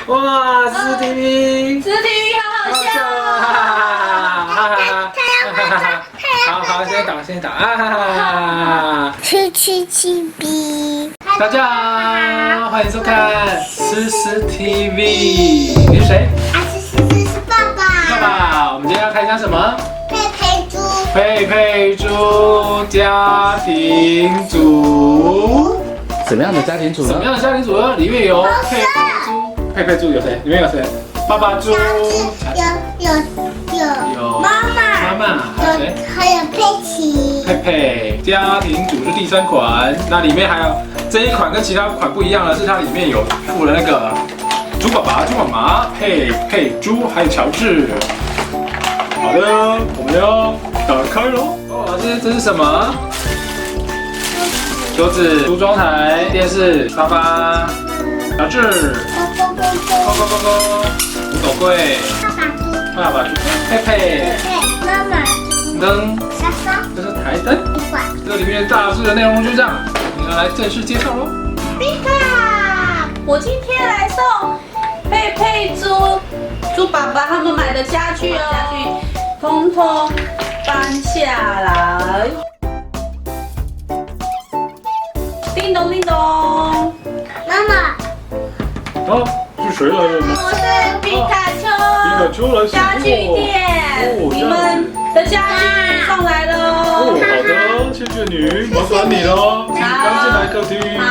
哇，是 TV，是 TV 好好笑好，先打啊！吃 TV，大家好，欢迎收看思思 TV。你是谁？是爸爸。爸爸，我们今天要看一下什么？佩佩猪家庭组。什么样的家庭组呢？里面有佩猪有谁？里面有谁？爸爸猪。有妈妈，还有谁？还有佩奇。佩家庭组是第3款，那里面还有这一款跟其他款不一样的是，它里面有附了那个猪爸爸、猪妈妈、佩猪，还有乔治。好的，我们要打开喽。哦，这是什么？桌子、梳妆台、电视、沙发、乔治、五斗柜、爸爸猪、佩、妈妈灯、沙发，这是台灯。这里面大致的内容就这样，我们来正式介绍喽。皮卡，我今天来送佩猪爸爸他们买的家具哦，通通搬下来。叮咚叮咚，妈妈，哦，是谁来了呢？我是皮卡丘来家具店，你们的家具送来了哦，哦。好的，谢谢你，麻烦你了，请搬进来客厅。好，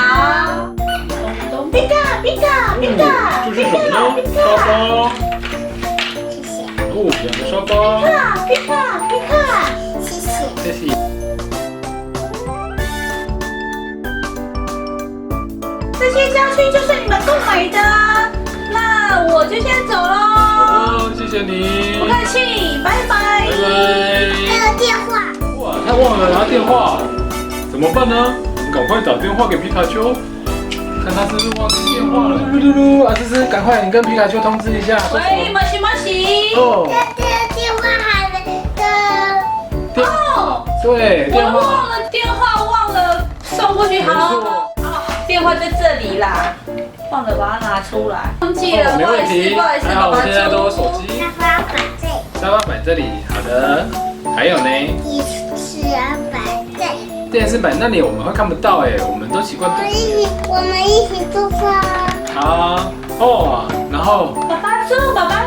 咚咚，皮卡，这是什么呢？沙发。谢谢。哦，2个沙发。皮卡，谢谢。谢谢。这些家具就是你们购买的，那我就先走喽。好的，谢谢你。不客气，拜拜。拜拜。还有电话。哇，他忘了拿电话，怎么办呢？我们赶快打电话给皮卡丘，看他是不是忘记电话了。噜，啊，思思，赶快你跟皮卡丘通知一下。喂，莫西。哦，电话还没的。哦，对，我电话。忘了送过去，好。电话在这里啦，忘了把它拿出来，忘记了，没问题。还好我现在都有手机。沙发摆这里。沙发摆这里，好的。还有呢？电视摆这里。电视摆那里我们会看不到哎，我们都习惯。我们一起做饭。好哦，然后。爸爸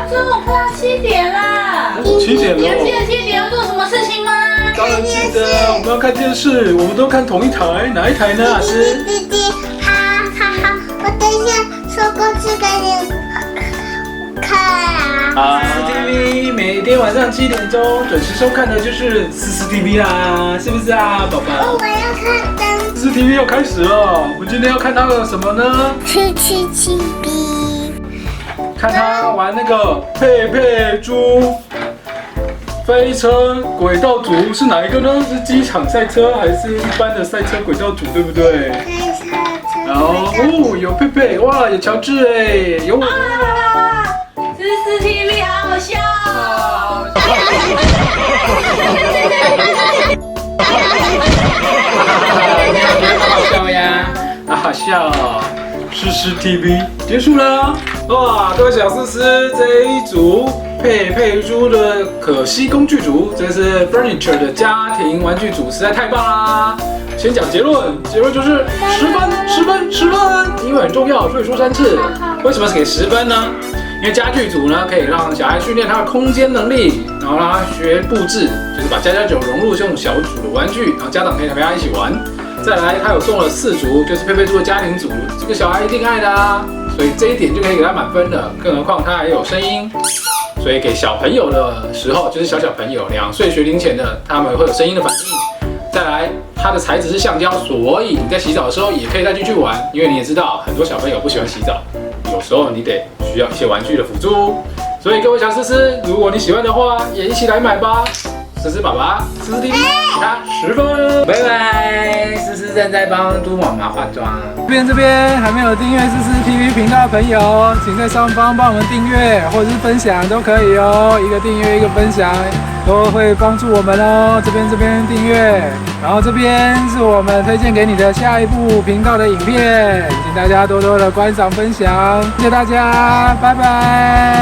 猪，快要7点啦。 7点了。你还记得7点要做什么事情吗？当然记得，我们要看电视，我们都看同一台，哪一台呢？老师？弟，哈，我等一下收工去给你看啊。好 ，TV 每天晚上7点钟准时收看的就是思思 TV 啦，是不是啊，宝宝？我要看灯。思思 TV 要开始了，我们今天要看它的什么呢？吃 TV。看它玩那个佩猪。飞车轨道组是哪一个呢？是机场赛车还是一般的赛车轨道组，对不对？然后哦，有佩，哇，有乔治哎，有我。思思 TV 好好笑。你好觉得好笑呀？好笑哦。思思 TV 结束了。哇，各位小思思，这一组。佩猪的可惜工具组，这是 Furniture 的家庭玩具组，实在太棒啦！先讲结论就是10分，因为很重要，所以说3次。为什么是给10分呢？因为家具组呢可以让小孩训练他的空间能力，然后让他学布置，就是把家家酒融入这种小组的玩具，然后家长可以陪他一起玩。再来，他有送了4组，就是佩猪的家庭组，这个小孩一定爱的啊，所以这一点就可以给他满分了。更何况他还有声音。所以给小朋友的时候，就是小朋友2岁学龄前的，他们会有声音的反应。再来，它的材质是橡胶，所以你在洗澡的时候也可以带进去玩。因为你也知道，很多小朋友不喜欢洗澡，有时候你得需要一些玩具的辅助。所以各位小思思，如果你喜欢的话，也一起来买吧。思思爸爸，思思 TV 给他10分。拜拜，思思正在帮猪妈妈化妆。这边还没有订阅思思 TV 频道的朋友，请在上方帮我们订阅或者是分享都可以哦。一个订阅一个分享都会帮助我们哦。这边订阅，然后这边是我们推荐给你的下一部频道的影片，请大家多多的观赏分享，谢谢大家，拜拜。